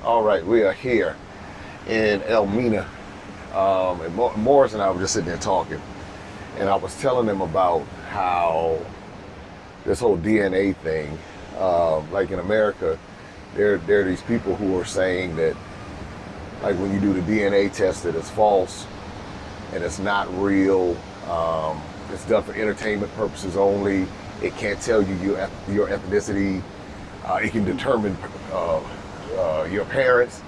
All right, we are here in Elmina. And Morris and I were just sitting there talking. And I was telling them about how this whole DNA thing, like in America, there are these people who are saying that, like when you do the DNA test, that it's false and it's not real. It's done for entertainment purposes only. It can't tell you your ethnicity. It can determine your parents,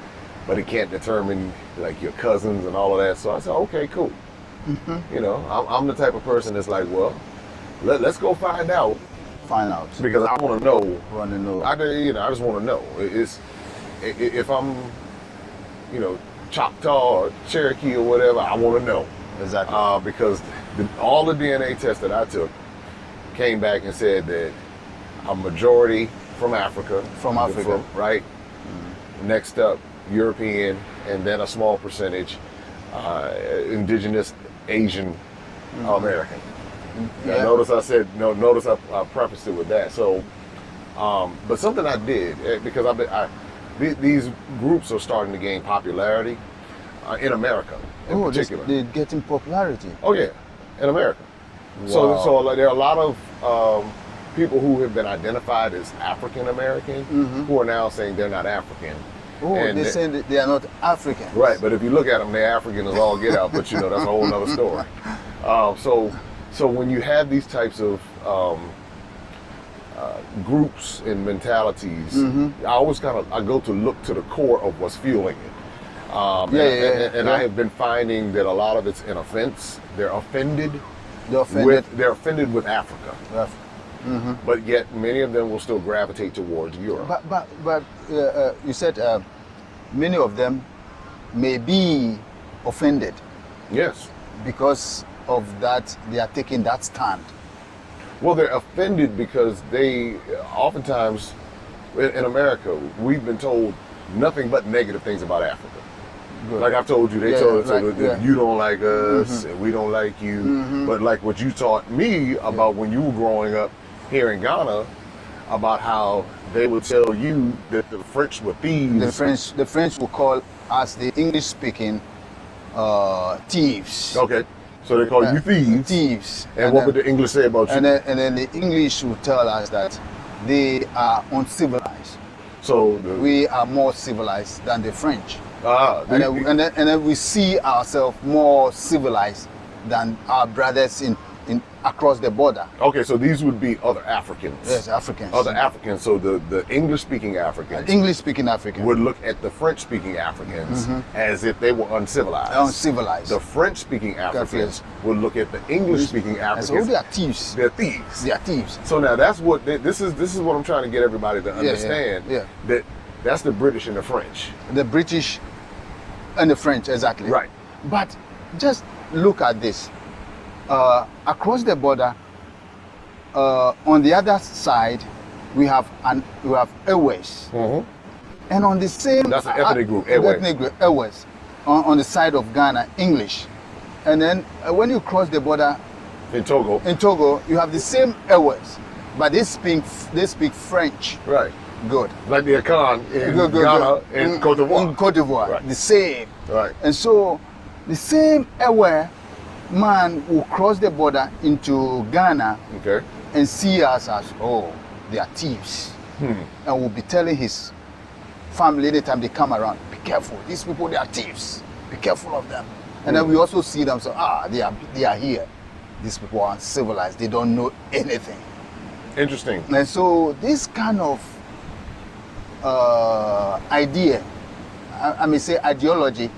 but it can't determine like your cousins and all of that. So I said, okay, cool. Mm-hmm. You know, I'm the type of person that's like, well, let's go find out. Find out. Because I want to know. Want to know. I just want to know. If I'm, Choctaw or Cherokee or whatever, I want to know. Exactly. Because all the DNA tests that I took came back and said that a majority from Africa. From Africa. Right? Mm-hmm. Next up, European, and then a small percentage indigenous Asian American. Yeah. Notice I said, notice I prefaced it with that. So, but something I did, because these groups are starting to gain popularity in America in particular. They're getting popularity. Oh yeah, in America. Wow. So like, there are a lot of people who have been identified as African American who are now saying they're not African. Oh, they're saying that they are not African. Right, but if you look at them, they're African as all get out, but that's a whole nother story. So when you have these types of groups and mentalities, I always I go to look to the core of what's fueling it. And I have been finding that a lot of it's an offense. They're offended. They're offended with Africa. But yet many of them will still gravitate towards Europe. But you said many of them may be offended. Yes. Because of that, they are taking that stand. Well, they're offended because they oftentimes, in America, we've been told nothing but negative things about Africa. Good. Like I've told you, they told us that you don't like us and we don't like you. But like what you taught me about when you were growing up here in Ghana, about how they would tell you that the French were thieves. The French will call us, the English-speaking, thieves. Okay. So they call you thieves. Thieves. And what would the English say about you? And then the English will tell us that they are uncivilized. So we are more civilized than the French. And then we see ourselves more civilized than our brothers in across the border. Okay, so these would be other Africans. Yes, Africans. Other Africans. So the English-speaking Africans. English-speaking Africans would look at the French-speaking Africans as if they were uncivilized. Uncivilized. The French-speaking Africans would look at the English-speaking Africans. So they are thieves. They're thieves. They are thieves. So now that's what this is what I'm trying to get everybody to understand. That that's the British and the French. The British and the French, exactly. Right. But just look at this. Across the border, on the other side, we have Airways, and on the same that's an ethnic group, Airways, on the side of Ghana, English, and then when you cross the border in Togo, you have the same Airways, but they speak French. Right. Good. Like the Akan in Ghana and Cote d'Ivoire. In Cote d'Ivoire, right. The same. Right. And so the same Airway man will cross the border into Ghana and see us as, they are thieves. And will be telling his family anytime they come around, be careful, these people, they are thieves. Be careful of them. And then we also see them say, they are here. These people are uncivilized. They don't know anything. Interesting. And so this kind of idea, I may say ideology,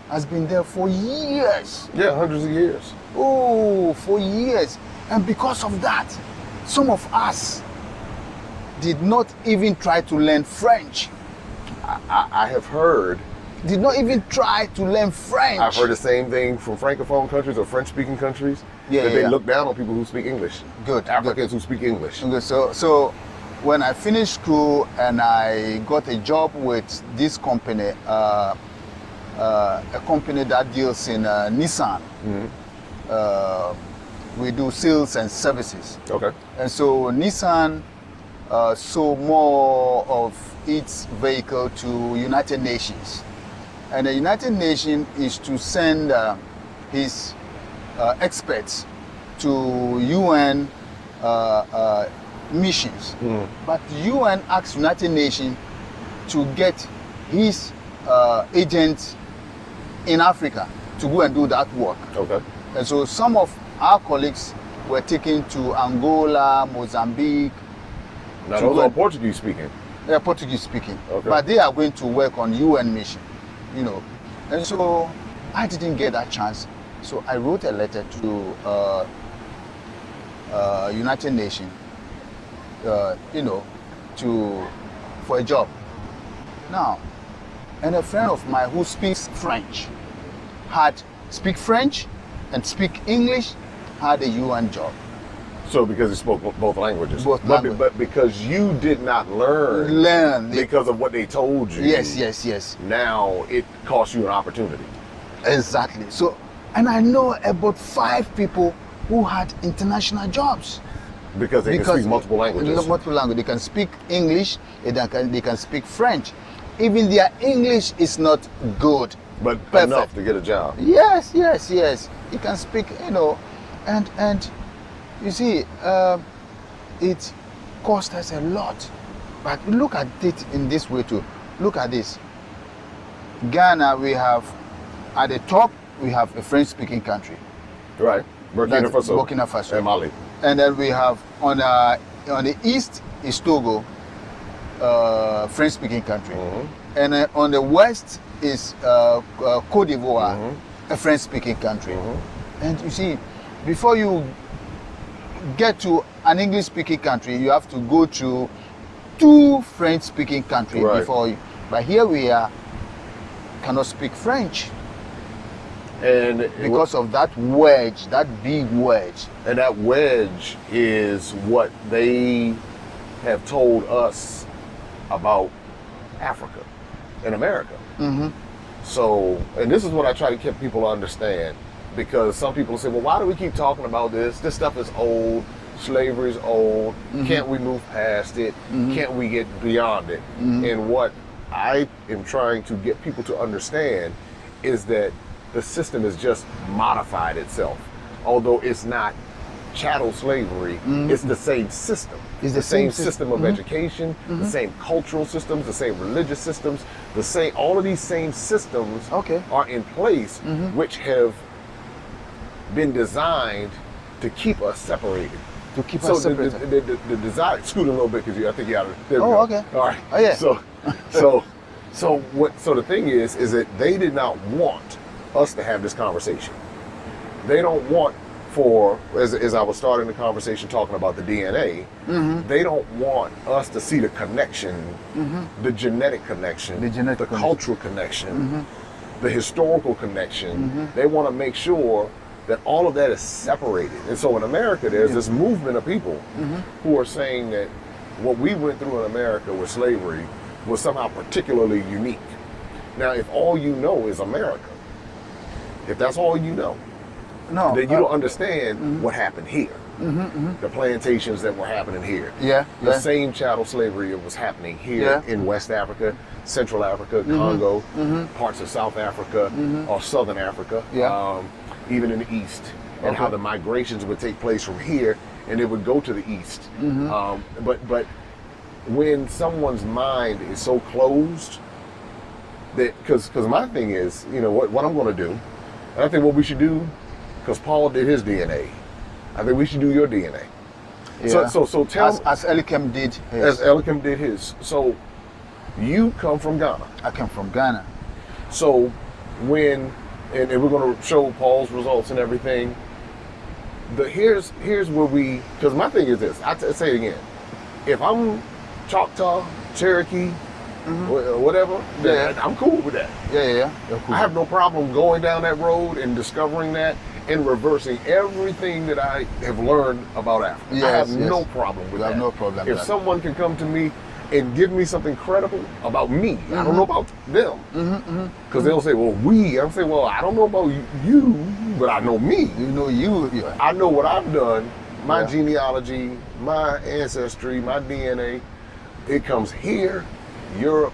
has been there for years. Yeah, hundreds of years. Oh, for years. And because of that, some of us did not even try to learn French. I have heard. Did not even try to learn French. I've heard the same thing from Francophone countries or French-speaking countries. That they look down on people who speak English. Good. Africans who speak English. Okay, so when I finished school and I got a job with this company, a company that deals in Nissan. We do sales and services. Okay. And so Nissan sold more of its vehicle to United Nations. And the United Nations is to send his experts to UN missions. But UN asked United Nations to get his agents in Africa to go and do that work. Okay. And so some of our colleagues were taken to Angola, Mozambique. Now those are Portuguese speaking. They are Portuguese speaking. Okay. But they are going to work on UN mission, you know. And so I didn't get that chance. So I wrote a letter to United Nations, you know, for a job. Now, and a friend of mine who speaks French speak French and speak English, had a UN job. So because he spoke both languages. But because you did not learn because of what they told you. Yes. Now it costs you an opportunity. Exactly. So, and I know about 5 people who had international jobs. Because they can speak multiple languages. They can speak English, they can speak French. Even their English is not good. But perfect. Enough to get a job. Yes. You can speak, you know, and you see, it cost us a lot. But look at it in this way too. Look at this. Ghana, we have, at the top, we have a French-speaking country. Right. Burkina Faso. And Mali. And then we have, on the east is Togo, French-speaking country. And on the west is Cote d'Ivoire, a French-speaking country. And you see, before you get to an English-speaking country, you have to go to 2 French-speaking countries before you. But here we are, cannot speak French. And because of that wedge, that big wedge. And that wedge is what they have told us about Africa and America. So, and this is what I try to get people to understand, because some people say, well, why do we keep talking about this? This stuff is old. Slavery's old. Can't we move past it? Can't we get beyond it? And what I am trying to get people to understand is that the system has just modified itself. Although it's not chattel slavery, it's the same system. It's the same system of education, the same cultural systems, the same religious systems, all of these same systems are in place, which have been designed to keep us separated. To keep us separated. The desire, scoot a little bit because I think you ought to. There we go. Okay. All right. Oh yeah. So the thing is that they did not want us to have this conversation. They don't want as I was starting the conversation talking about the DNA, they don't want us to see the connection, the genetic connection, the cultural connection, the historical connection. They want to make sure that all of that is separated. And so in America, there's this movement of people who are saying that what we went through in America with slavery was somehow particularly unique. Now, if all you know is America, if that's all you know, then you don't understand what happened here. The plantations that were happening here. The same chattel slavery that was happening here in West Africa, Central Africa, Congo, parts of South Africa, or Southern Africa, even in the East, and how the migrations would take place from here, and it would go to the East. But when someone's mind is so closed, that because my thing is, you know, what I'm going to do, and I think what we should do, because Paul did his DNA, I think we should do your DNA. So tell me, as Elikem did his. As Elikem did his. So you come from Ghana. I come from Ghana. So when and we're going to show Paul's results and everything. Here's where because my thing is this. I say it again. If I'm Choctaw, Cherokee, whatever, then I'm cool with that. Cool. I have no problem going down that road and discovering that and reversing everything that I have learned about Africa. I have no problem with that. I have no problem. If someone can come to me and give me something credible about me, I don't know about them, because they'll say, well, I'm saying, well, I don't know about you, but I know me. You know you. I know what I've done My genealogy, my ancestry, my DNA, it comes here, Europe,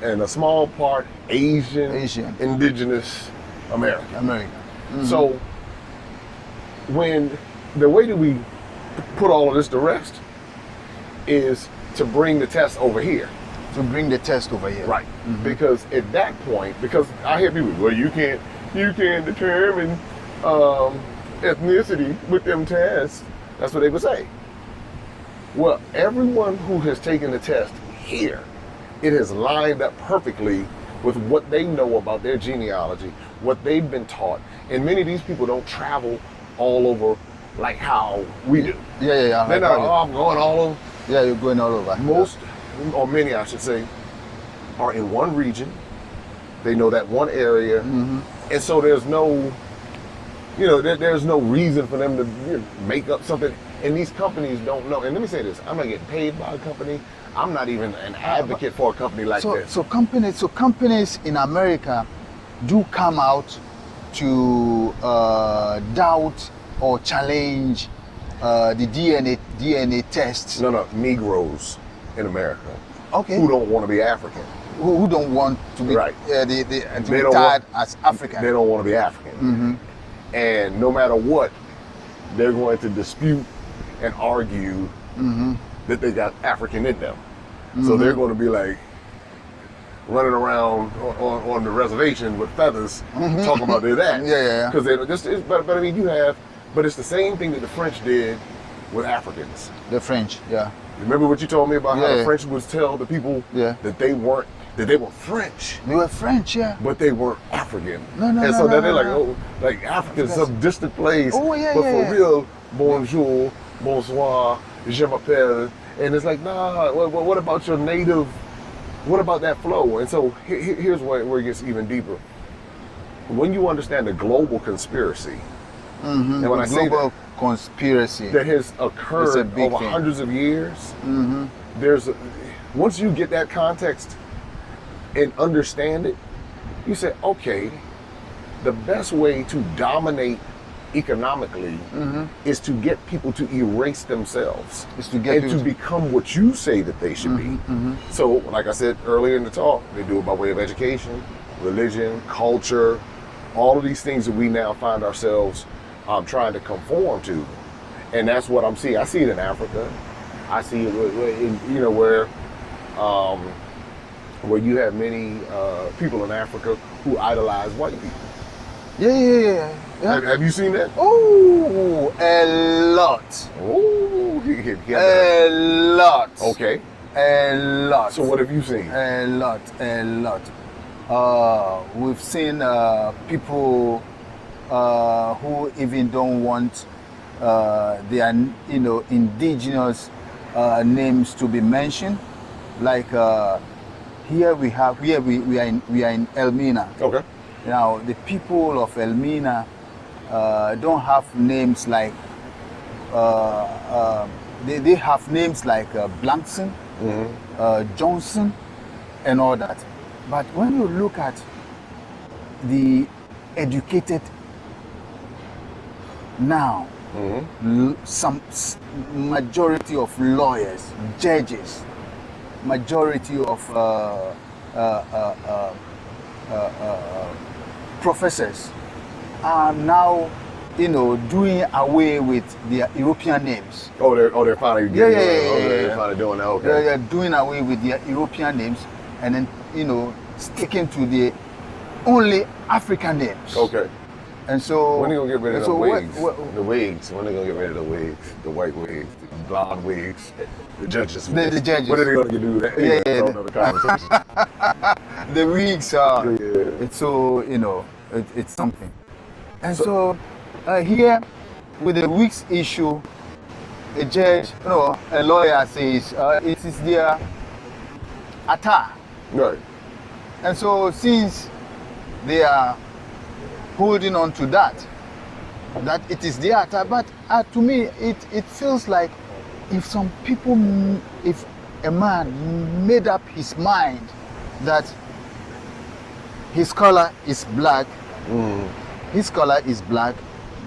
and a small part Asian. Indigenous America. Mm-hmm. So when the way that we put all of this to rest is to bring the test over here. To bring the test over here. Right. Mm-hmm. Because at that point, because I hear people, well, you can't determine ethnicity with them tests. That's what they would say. Well, everyone who has taken the test here, it has lined up perfectly with what they know about their genealogy, what they've been taught. And many of these people don't travel all over like how we do. Yeah. They're not, I'm going all over. Yeah, you're going all over. Most, or many I should say, are in one region. They know that one area. Mm-hmm. And so there's no, there's no reason for them to make up something. And these companies don't know. And let me say this, I'm not getting paid by a company. I'm not even an advocate for a company like this. So companies in America do come out to doubt or challenge the DNA tests. No, Negroes in America. Okay. Who don't want to be African. Who don't want to be right. To be tagged as African. They don't want to be African. Mm-hmm. And no matter what, they're going to dispute and argue that they got African in them. So they're going to be like running around on the reservation with feathers, talking about they're that. Yeah. Because but I mean, but it's the same thing that the French did with Africans. The French, yeah. Remember what you told me about how the French would tell the people that they were French. They were French, yeah. But they weren't African. No. And so then they're like, oh, like Africa's some distant place. Oh, yeah, but for real, bonjour, bonsoir, je m'appelle. And it's like, nah, what about your native, what about that flow? And so here's where it gets even deeper. When you understand the global conspiracy, and when I say global conspiracy that has occurred over hundreds of years, once you get that context and understand it, you say, okay, the best way to dominate economically is to get people to erase themselves to become what you say that they should be. So, like I said earlier in the talk, they do it by way of education, religion, culture, all of these things that we now find ourselves trying to conform to. And that's what I'm seeing. I see it in Africa. I see it where you have many people in Africa who idolize white people. Yeah. Have you seen that? Oh, a lot. Oh, a lot. Okay. A lot. So what have you seen? A lot. We've seen people who even don't want their indigenous names to be mentioned. Like here we are in Elmina. Okay. Now the people of Elmina don't have names like they have names like Blankson, Johnson, and all that. But when you look at the educated now, some majority of lawyers, judges, majority of professors are now, doing away with their European names. They're finally getting they're finally doing that. Okay. They're doing away with their European names and then, sticking to the only African names. Okay. And so when are they gonna get rid of the wigs? The wigs. When are they gonna get rid of the wigs? The white wigs, the blonde wigs, the judges. The judges. What are they gonna do with that? That's another conversation. The wigs are. It's so it's something. And so here with the wigs issue, a judge, a lawyer says it is their attire. Right. And so since they are holding on to that it is their attire, but to me it feels like if a man made up his mind that his color is black,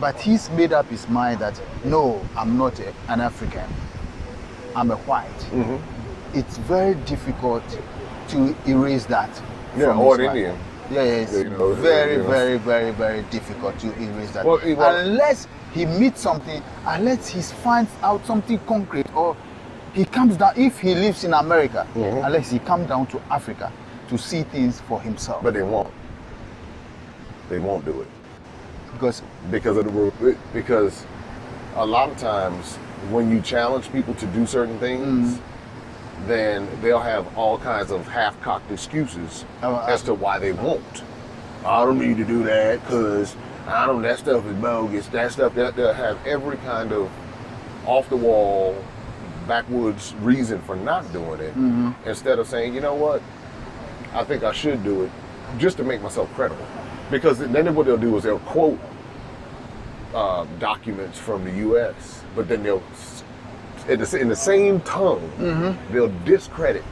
But he's made up his mind that no, I'm not an African. I'm a white. Mm-hmm. It's very difficult to erase that. Yeah, or an Indian. Yeah, it's very difficult to erase that. Well, unless he meets something, unless he finds out something concrete, or he comes down, if he lives in America, unless he comes down to Africa to see things for himself. But they won't. They won't do it. Because a lot of times when you challenge people to do certain things, then they'll have all kinds of half-cocked excuses as to why they won't. I don't need to do that because that stuff is bogus. That stuff, they'll have every kind of off-the-wall, backwoods reason for not doing it, instead of saying, you know what, I think I should do it just to make myself credible. Because then what they'll do is they'll quote documents from the U.S., but then they'll, in the same tongue, they'll discredit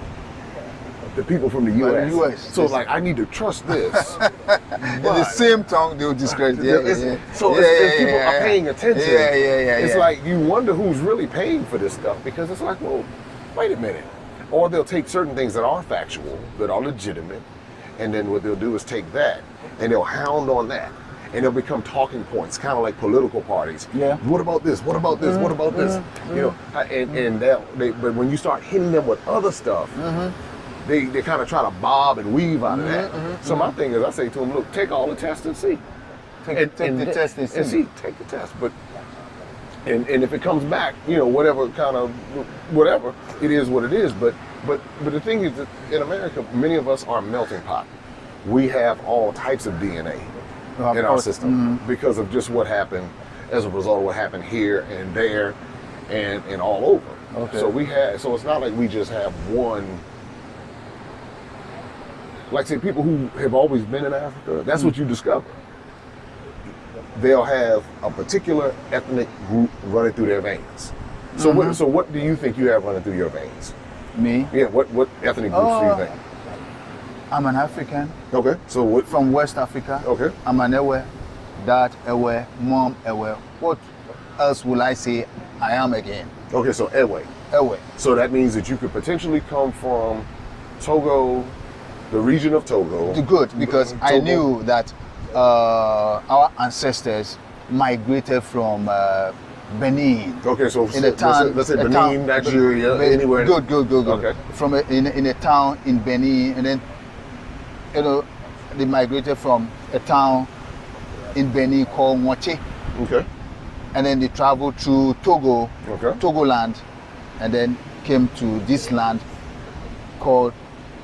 the people from the U.S. So like, I need to trust this. In the same tongue, they'll discredit. So if people are paying attention, it's like you wonder who's really paying for this stuff, because it's like, well, wait a minute. Or they'll take certain things that are factual, that are legitimate, and then what they'll do is take that and they'll hound on that. And they'll become talking points, kind of like political parties. Yeah. What about this? What about this? What about this? You know, but when you start hitting them with other stuff, they kind of try to bob and weave out of that. So my thing is, I say to them, look, take all the tests and see. Take the test and see. Take the test, but and if it comes back, you know, whatever kind of whatever, it is what it is. But the thing is that in America, many of us are a melting pot. We have all types of DNA in our system because of just what happened as a result of what happened here and there and all over. Okay. So it's not like we just have one. Like say people who have always been in Africa, that's what you discover. They'll have a particular ethnic group running through their veins. So what do you think you have running through your veins? Me? Yeah, what ethnic groups do you think? I'm an African. Okay. So what? From West Africa. Okay. I'm an Ewe, dad Ewe, mom Ewe. What else will I say I am again? Okay, so Ewe. Ewe. So that means that you could potentially come from Togo, the region of Togo. Good, because Togo. I knew that our ancestors migrated from Benin. Okay, so in a town, let's say Benin, Nigeria, anywhere. Good. Okay. From in a town in Benin, and then they migrated from a town in Benin called Moche. Okay. And then they traveled through Togo, Togoland, and then came to this land called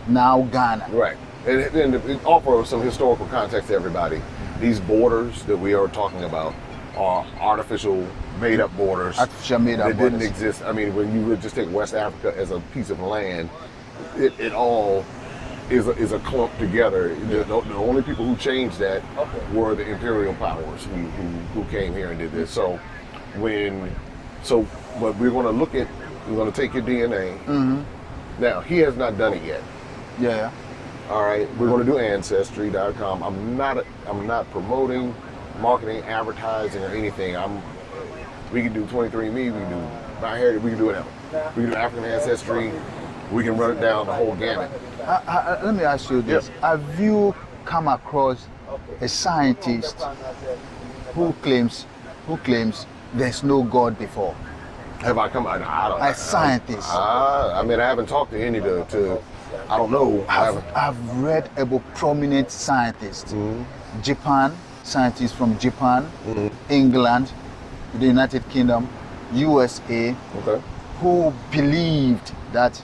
now Ghana. Right. And to offer some historical context to everybody, these borders that we are talking about are artificial, made-up borders. Artificial made-up that didn't exist. I mean, when you would just take West Africa as a piece of land, it all is a clump together. The only people who changed that were the imperial powers who came here and did this. So but we're going to take your DNA. Now, he has not done it yet. Yeah. All right, we're going to do Ancestry.com. I'm not promoting, marketing, advertising, or anything. We can do 23andMe, we can do MyHeritage, we can do whatever. We can do African Ancestry. We can run it down the whole gamut. Let me ask you this: have you come across a scientist who claims there's no God before? Have I come? I don't. A scientist. I mean, I haven't talked to any to I don't know. I've read about prominent scientists. Japan, scientists from Japan, England, the United Kingdom, USA, who believed that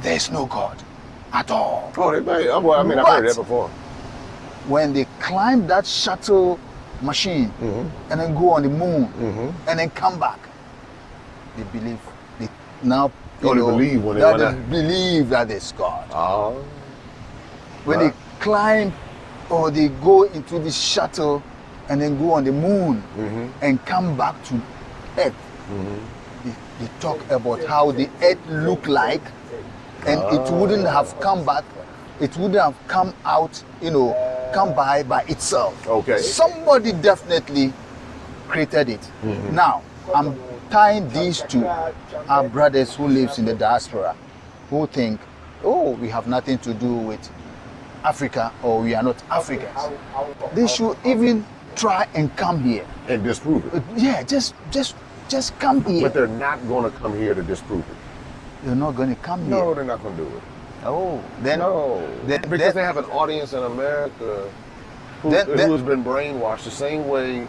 there's no God at all. Oh, they may. Well, I mean, I've heard that before. When they climb that shuttle machine and then go on the moon and then come back, they believe they believe when they believe that there's God. Oh. When they climb or they go into the shuttle and then go on the moon and come back to Earth, they talk about how the Earth looked like, and it wouldn't have come back, it wouldn't have come out, come by itself. Okay. Somebody definitely created it. Now, I'm tying these to our brothers who lives in the diaspora, who think, oh, we have nothing to do with Africa, or we are not Africans. They should even try and come here. And disprove it. Yeah, just come here. But they're not going to come here to disprove it. They're not going to come here. No, they're not going to do it. Oh, then No, because they have an audience in America who has been brainwashed the same way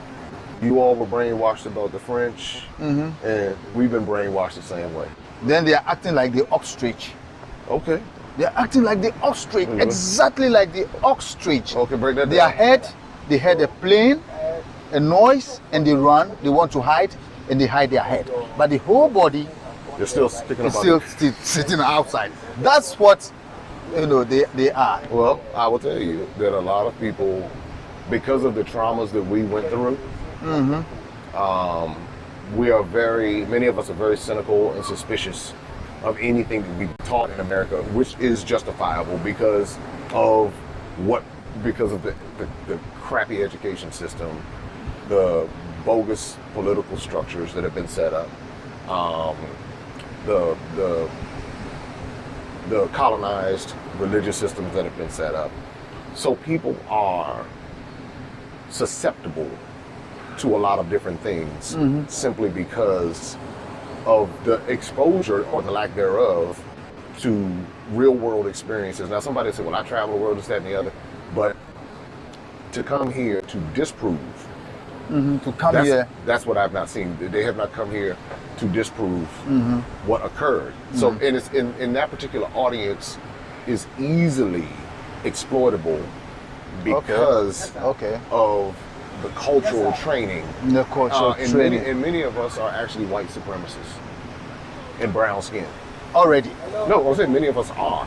you all were brainwashed about the French, and we've been brainwashed the same way. Then they are acting like the ostrich. Okay. They're acting like the ostrich, exactly like the ostrich. Okay, break that down. Their head, they heard a plane, a noise, and they run. They want to hide, and they hide their head. But the whole body They're still sticking is about still sitting outside. That's what they are. Well, I will tell you that a lot of people, because of the traumas that we went through, many of us are very cynical and suspicious of anything that we taught in America, which is justifiable because of the crappy education system, the bogus political structures that have been set up, the colonized religious systems that have been set up. So people are susceptible to a lot of different things simply because of the exposure or the lack thereof to real world experiences. Now somebody said, well, I travel the world, this, that, and the other, but to come here to disprove, that's what I've not seen. They have not come here to disprove what occurred. So and it's in that particular audience is easily exploitable because of the cultural training. The cultural training. And many of us are actually white supremacists and brown skin. Already. No, I'm saying many of us are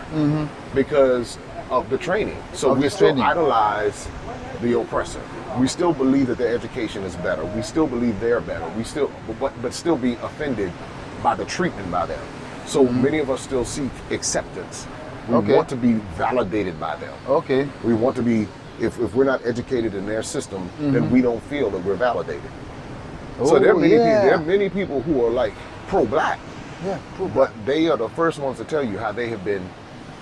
because of the training. So we still idolize the oppressor. We still believe that their education is better. We still believe they're better. We still, but still be offended by the treatment by them. So many of us still seek acceptance. We want to be validated by them. Okay. We want to be, if we're not educated in their system, then we don't feel that we're validated. So there are many people who are like pro-black. Yeah, but they are the first ones to tell you how they have been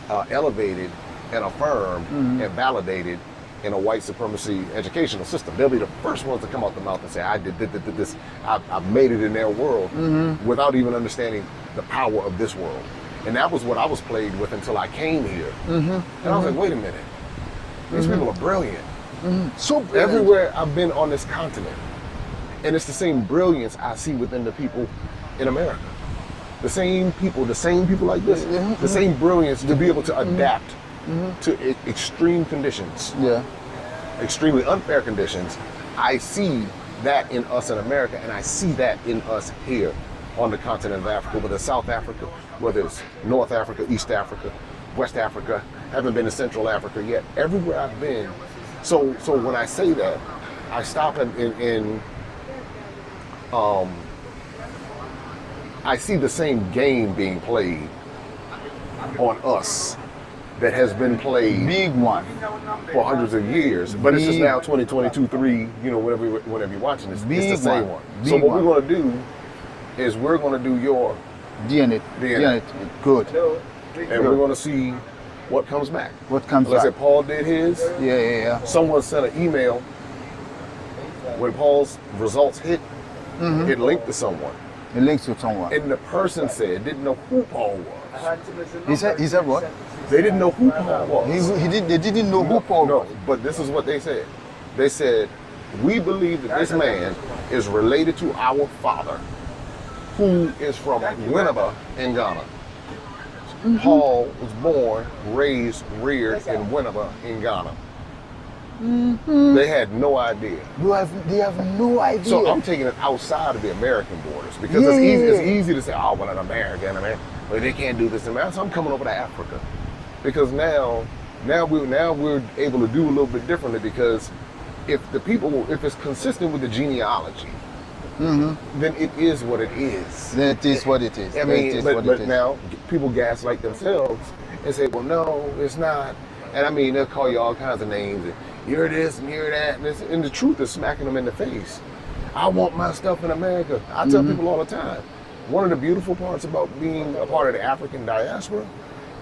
elevated and affirmed and validated in a white supremacy educational system. They'll be the first ones to come out the mouth and say, I did this, I made it in their world without even understanding the power of this world. And that was what I was plagued with until I came here. And I was like, wait a minute, these people are brilliant. So brilliant. Everywhere I've been on this continent, and it's the same brilliance I see within the people in America. The same people like this, the same brilliance to be able to adapt to extreme conditions, extremely unfair conditions. I see that in us in America, and I see that in us here on the continent of Africa, whether it's South Africa, whether it's North Africa, East Africa, West Africa, haven't been to Central Africa yet. Everywhere I've been. So when I say that, I stop I see the same game being played on us that has been played big one for hundreds of years. But it's just now 2022, 3, whenever you're watching this, it's the same one. So what we're going to do is we're going to do your DNA. Good. And we're going to see what comes back. What comes back. Let's say Paul did his. Yeah. Someone sent an email. When Paul's results hit, it linked to someone. It links to someone. And the person didn't know who Paul was. He said what? They didn't know who Paul was. They didn't know who Paul was. No, but this is what they said. They said, we believe that this man is related to our father, who is from Winneba in Ghana. Paul was born, raised, reared in Winneba in Ghana. They had no idea. They have no idea. So I'm taking it outside of the American borders because it's easy to say, oh, well, an American, but they can't do this in America. So I'm coming over to Africa because now we're able to do a little bit differently because if it's consistent with the genealogy, then it is what it is. Then it is what it is. But now people gaslight themselves and say, well, no, it's not. And they'll call you all kinds of names. And you're this and you're that. And the truth is smacking them in the face. I want my stuff in America. I tell people all the time, one of the beautiful parts about being a part of the African diaspora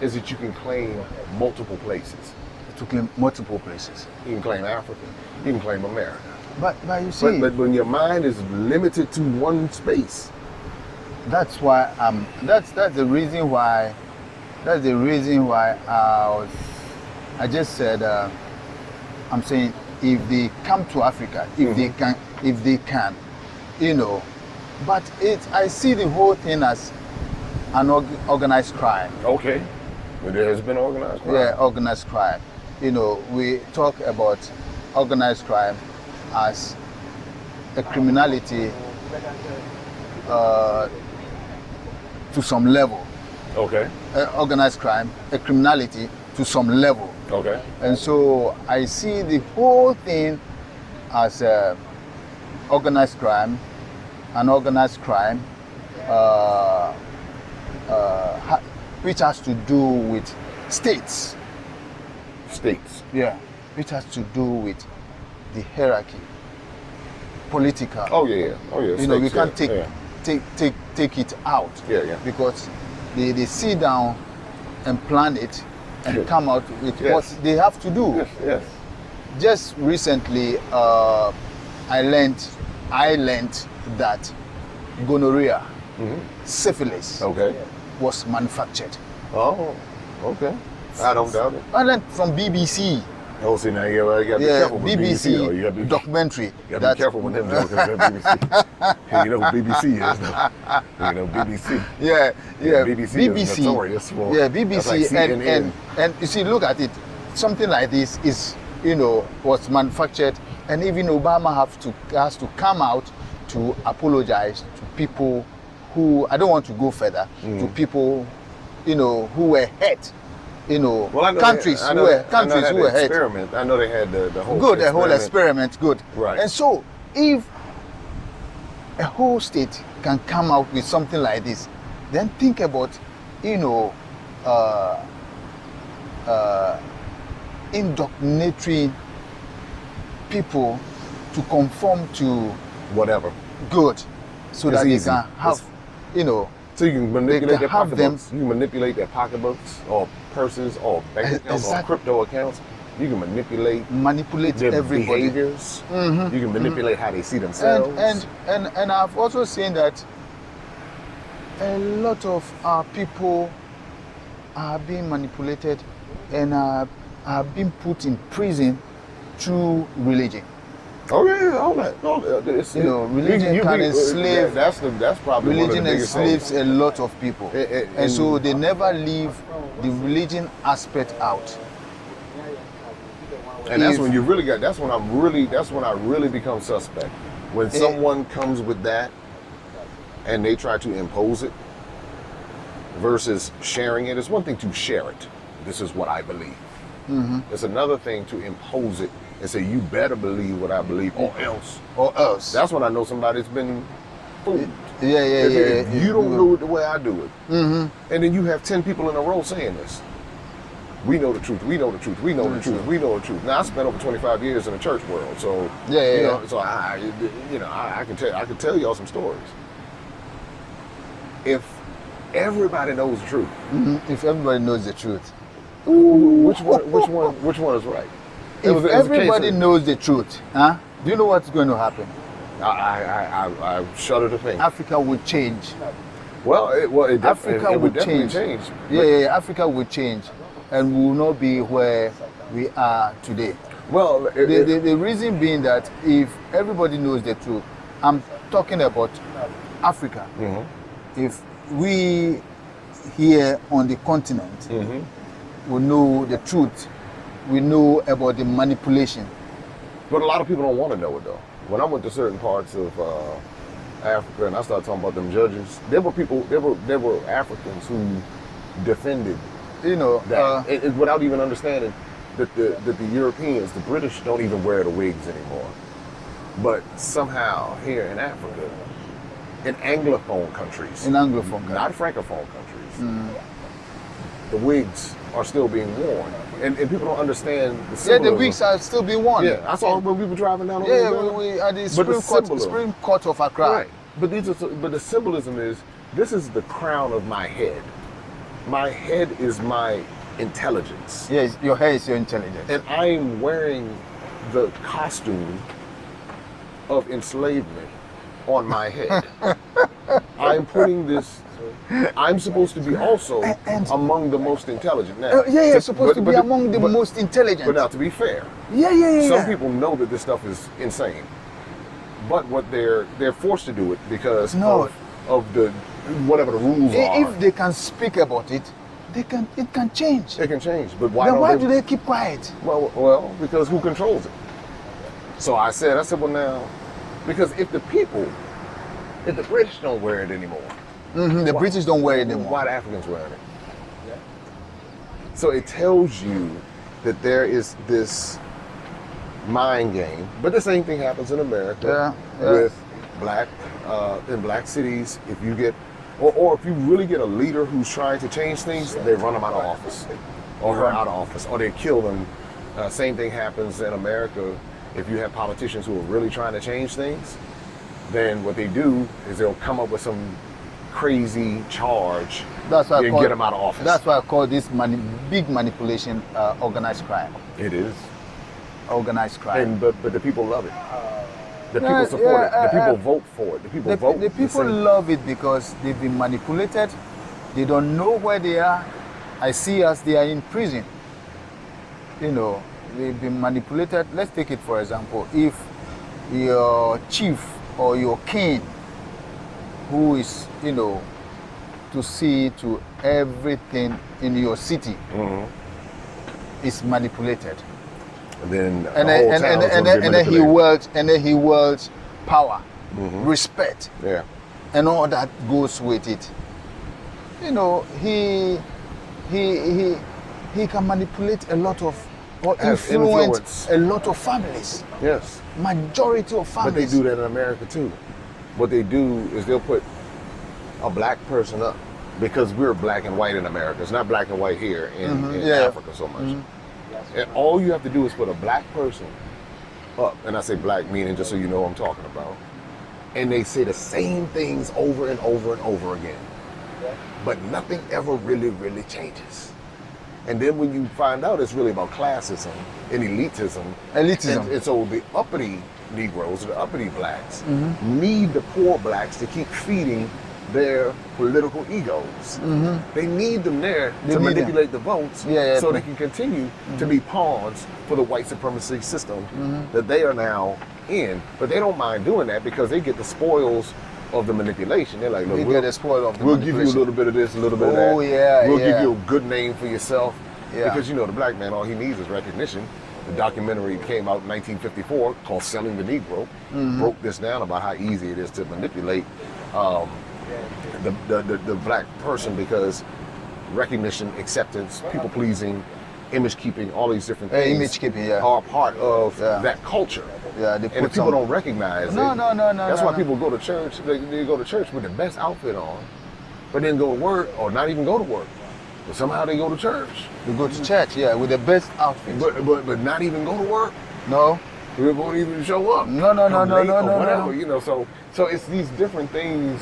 is that you can claim multiple places. To claim multiple places. You can claim Africa. You can claim America. But you see, but when your mind is limited to one space, that's why that's the reason why I just said I'm saying if they come to Africa, if they can, you know, but I see the whole thing as an organized crime. Okay. But there has been organized crime. Yeah, organized crime. You know, we talk about organized crime as a criminality to some level. Okay. Organized crime, a criminality to some level. Okay. And so I see the whole thing as organized crime, an organized crime which has to do with states. States. Yeah, which has to do with the hierarchy, political. Oh yeah. Oh yeah. You know, we States, can't take it out. Yeah. Because they sit down and plan it and come out with Yes. what they have to do. Yes. Just recently, I learned that gonorrhea, syphilis, was manufactured. Oh, okay. I don't doubt it. I learned from BBC. Oh, see, now you gotta be careful with BBC though. You gotta be, documentary. you gotta be careful with them jokers at BBC. You know who BBC is, though. You know, BBC. Yeah. BBC is notorious for. Yeah, That's BBC like CNN. and you see, look at it. Something like this is, you know, was manufactured, and even Obama has to come out to apologize to people who, I don't want to go further, to people, you know, who were hurt. You know, countries who were hurt. Experiment. I know they had the whole good, the whole experiment, good. Right. And so, if a whole state can come out with something like this, then think about, you know, indoctrinating people to conform to whatever. Good, so that easy. they can have, you know. So you can manipulate their have them. pocketbooks. You can manipulate their pocketbooks or purses or bank accounts or crypto accounts. You can manipulate their everybody. behaviors. You can manipulate how they see themselves. And I've also seen that a lot of our people are being manipulated and are being put in prison through religion. Oh yeah, all that. You know, religion can enslave. That's probably religion one of the biggest enslaves things. a lot of people, and so they never leave the religion aspect out. And that's when you really got. That's when I really become suspect. When someone comes with that, and they try to impose it, versus sharing it. It's one thing to share it. This is what I believe. It's another thing to impose it and say, you better believe what I believe or else. Or else. That's when I know somebody's been fooled. Yeah. If you don't do it the way I do it. And then you have 10 people in a row saying this. We know the truth. We know the truth. We know the truth. We know the truth. Now I spent over 25 years in the church world, so you know, so I can tell y'all some stories. If everybody knows the truth, if everybody knows the truth, which one is right? If everybody knows the truth, do you know what's going to happen? I shudder to think. Africa will change. Africa will definitely change. Yeah, Africa will change, and we will not be where we are today. Well, the reason being that if everybody knows the truth, I'm talking about Africa. If we here on the continent will know the truth, we know about the manipulation. But a lot of people don't want to know it though. When I went to certain parts of Africa and I started talking about them judges, there were Africans who defended, you know, that without even understanding that the Europeans, the British, don't even wear the wigs anymore. But somehow here in Africa, in Anglophone countries, not Francophone countries, the wigs are still being worn. And people don't understand the Yeah, symbolism. the weeks are still being won. Yeah, I saw when we were driving down. Yeah, we at the Supreme Court of Accra. Right, but but the symbolism is this is the crown of my head. My head is my intelligence. Yes, your hair is your intelligence. And I'm wearing the costume of enslavement on my head. I'm putting this. I'm supposed to be also among the most intelligent now. You're supposed to be among the most intelligent. But now, to be fair, some people know that this stuff is insane. But what they're forced to do it because of the whatever the rules are. If they can speak about it, it can change. It can change. But why? Then why do they keep quiet? Well, because who controls it? So I said, well now, because if the British don't wear it anymore. The British don't wear it anymore. Why the Africans wearing it? So it tells you that there is this mind game. But the same thing happens in America with in black cities. If you get, or if you really get a leader who's trying to change things, they run them out of office, or her out of office, or they kill them. Same thing happens in America. If you have politicians who are really trying to change things, then what they do is they'll come up with some crazy charge and get them out of office. That's why I call this big manipulation organized crime. It is. Organized crime. But the people love it. The people support it. The people vote for it. The people vote. The people love it because they've been manipulated. They don't know where they are. I see as they are in prison. You know, they've been manipulated. Let's take it for example. If your chief or your king, who is, to see to everything in your city, is manipulated. And then he wields power, respect, and all that goes with it. He can manipulate a lot of, or influence a lot of families. Yes. Majority of families. But they do that in America too. What they do is they'll put a black person up because we're black and white in America. It's not black and white here in Africa so much. And all you have to do is put a black person up, and I say black meaning just so you know what I'm talking about, and they say the same things over and over and over again. But nothing ever really, really changes. And then when you find out it's really about classism and elitism. And so the uppity Negroes, the uppity blacks, need the poor blacks to keep feeding their political egos. They need them there to manipulate the votes so they can continue to be pawns for the white supremacy system that they are now in. But they don't mind doing that because they get the spoils of the manipulation. They're like, look, we'll give you a little bit of this, a little bit of that. We'll give you a good name for yourself. Because the black man, all he needs is recognition. The documentary came out in 1954 called Selling the Negro, broke this down about how easy it is to manipulate the black person because recognition, acceptance, people pleasing, image keeping, all these different things image keeping, are part of that culture. And if people don't recognize it, that's why people go to church. They go to church with the best outfit on, but then go to work or not even go to work. But somehow they go to church. They go to church, with the best outfit. But not even go to work. No. They won't even show up. No. Whatever, So it's these different things.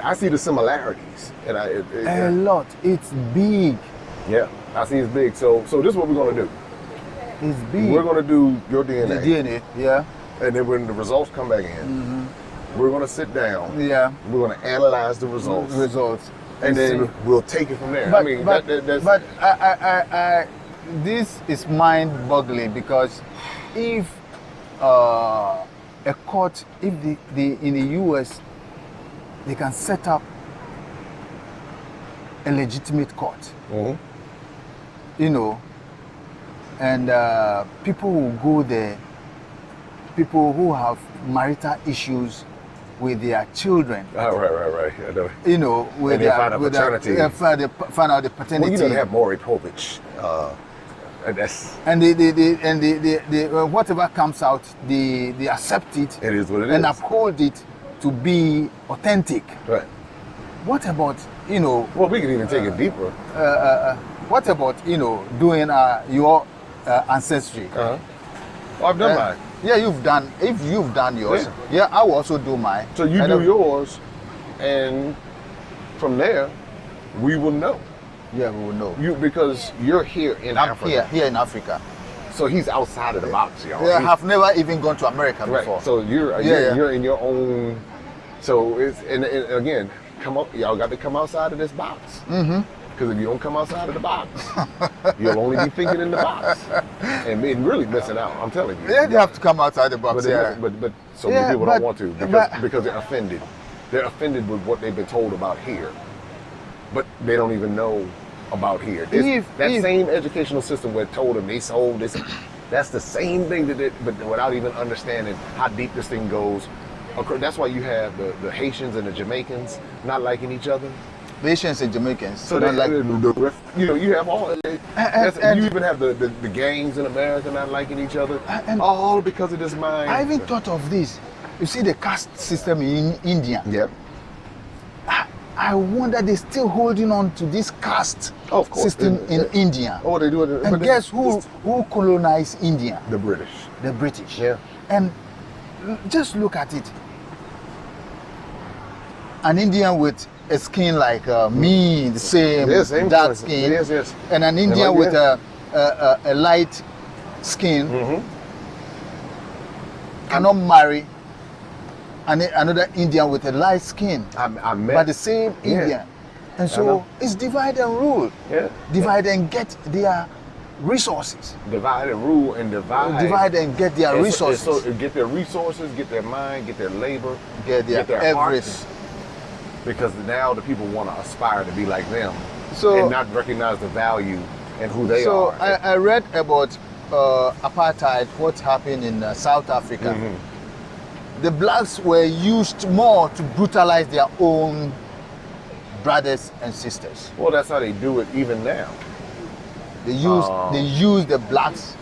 I see the similarities, and a lot. It's big. Yeah, I see it's big. So this is what we're gonna do. It's big. We're gonna do your DNA. The DNA, And then when the results come back in, we're gonna sit down. Yeah. We're gonna analyze the results. And then we'll take it from there. But this is mind-boggling because if a court, if in the U.S. they can set up a legitimate court, and people will go there, people who have marital issues with their children. Right. I know. With their paternity. Find out the paternity. Well, they have Maury Povich. And whatever comes out, they accept it. It is what it is. And uphold it to be authentic. Right. What about, Well, we can even take it deeper. what about, doing your ancestry? Well, I've done mine. Yeah, if you've done yours, I will also do mine. So you do yours, and from there, we will know. Yeah, we will know. Because you're here in Africa. Here in Africa. So he's outside of the box, y'all. Yeah, I have never even gone to America before. So you're in your own. So it's and again, y'all got to come outside of this box. Mm-hmm. Because if you don't come outside of the box, you'll only be thinking in the box and really missing out. I'm telling you. Yeah, they have to come outside the box. But so many people don't want to because they're offended. They're offended with what they've been told about here, but they don't even know about here. That same educational system where told them they sold this, that's the same thing but without even understanding how deep this thing goes. That's why you have the Haitians and the Jamaicans not liking each other. Haitians and Jamaicans. So you have all. You even have the gangs in America not liking each other, and all because of this mind. I even thought of this. You see the caste system in India. Yep. I wonder they're still holding on to this caste system in India. Oh, they do it. And guess who colonized India? The British. The British. Yeah. And just look at it. An Indian with a skin like me, the same dark skin. Yes. And an Indian with a light skin cannot marry another Indian with a light skin. I met. But the same Indian. And so it's divide and rule. Yeah. Divide and get their resources. Divide and rule and divide. Divide and get their resources. So get their resources, get their mind, get their labor, get their everything. Hearts. Because now the people want to aspire to be like them and not recognize the value and who they are. So I read about apartheid, what happened in South Africa. Mm-hmm. The blacks were used more to brutalize their own brothers and sisters. Well, that's how they do it even now. They use the blacks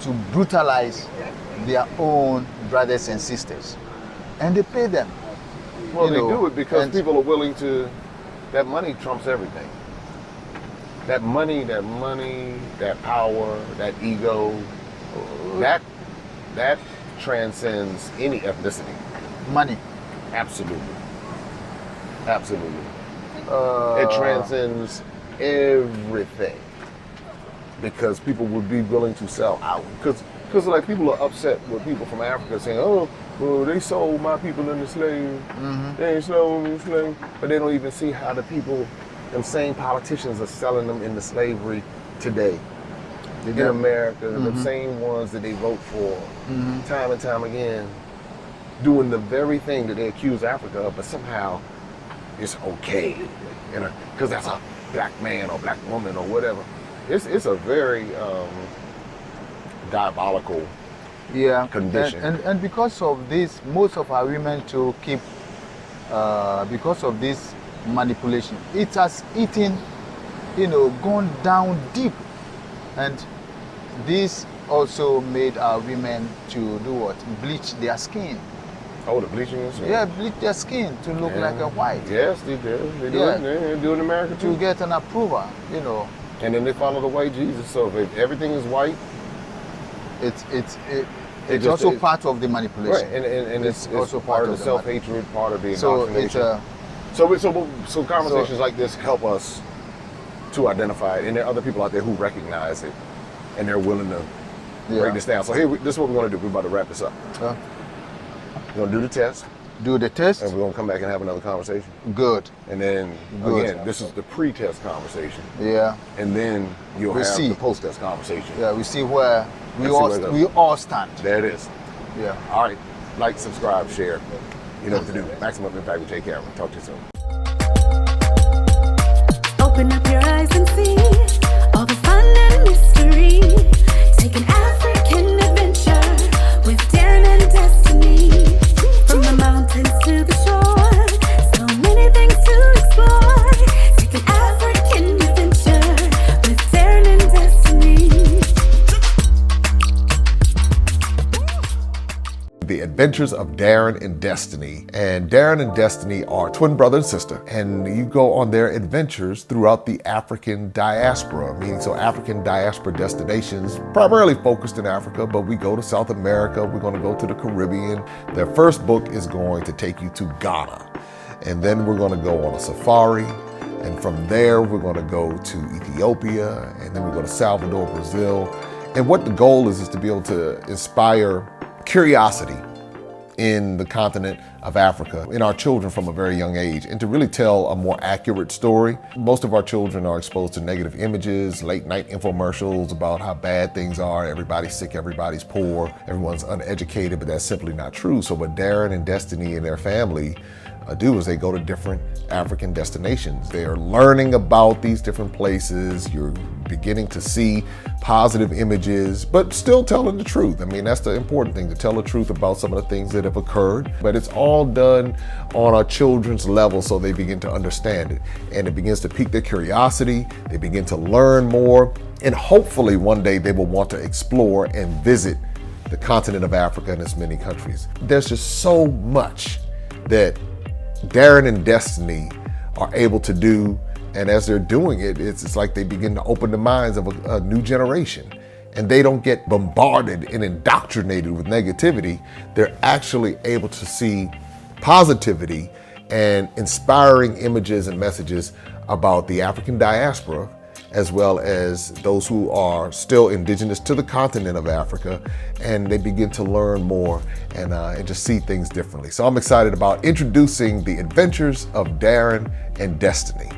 to brutalize their own brothers and sisters. And they pay them. Well, they do it because people are willing to. That money trumps everything. That money, that power, that ego, that transcends any ethnicity. Money. Absolutely. It transcends everything. Because people would be willing to sell out. Because like people are upset with people from Africa saying, oh, well, they sold my people into slavery. Mm-hmm. They ain't sold them into slavery. But they don't even see how the people, them same politicians are selling them into slavery today. In America, the same ones that they vote for, time and time again, doing the very thing that they accuse Africa of, but somehow it's okay. Because that's a black man or black woman or whatever. It's a very diabolical condition. And because of this, most of our women to keep, because of this manipulation, it has eaten, gone down deep. And this also made our women to do what? Bleach their skin. Oh, the bleaching is? Yeah, bleach their skin to look like a white. Yes, they do. They do it. They do it in America too. To get an approval, And then they follow the white Jesus. So if everything is white, it's also part of the manipulation. Right, and it's also part of the self-hatred, part of the indoctrination. So conversations like this help us to identify it, and there are other people out there who recognize it, and they're willing to break this down. So here, this is what we're going to do. We're about to wrap this up. We're going to do the test. Do the test. And we're going to come back and have another conversation. Good. And then, again, this is the pre-test conversation. Yeah. And then you'll have the post-test conversation. Yeah, we see where we all stand. There it is. Yeah. All right. Like, subscribe, share. You know what to do. Maximum Impact with J. Cameron. Talk to you soon. Open up your eyes and see all the fun and mystery. Take an African adventure with Darren and Destiny. From the mountains to the shore, so many things to explore. Take an African adventure with Darren and Destiny. The Adventures of Darren and Destiny. And Darren and Destiny are twin brother and sister, and you go on their adventures throughout the African diaspora, meaning so African diaspora destinations, primarily focused in Africa, but we go to South America, we're going to go to the Caribbean. Their first book is going to take you to Ghana, and then we're going to go on a safari. And from there, we're going to go to Ethiopia, and then we go to Salvador, Brazil. And what the goal is to be able to inspire curiosity in the continent of Africa, in our children from a very young age, and to really tell a more accurate story. Most of our children are exposed to negative images, late night infomercials about how bad things are, everybody's sick, everybody's poor, everyone's uneducated, but that's simply not true. So what Darren and Destiny and their family do is they go to different African destinations. They are learning about these different places. You're beginning to see positive images, but still telling the truth. I mean, that's the important thing, to tell the truth about some of the things that have occurred. But it's all done on our children's level so they begin to understand it. And it begins to pique their curiosity. They begin to learn more. And hopefully one day they will want to explore and visit the continent of Africa and its many countries. There's just so much that Darren and Destiny are able to do, and as they're doing it, it's like they begin to open the minds of a new generation, and they don't get bombarded and indoctrinated with negativity. They're actually able to see positivity and inspiring images and messages about the African diaspora, as well as those who are still indigenous to the continent of Africa, and they begin to learn more and just see things differently. So I'm excited about introducing the Adventures of Darren and Destiny.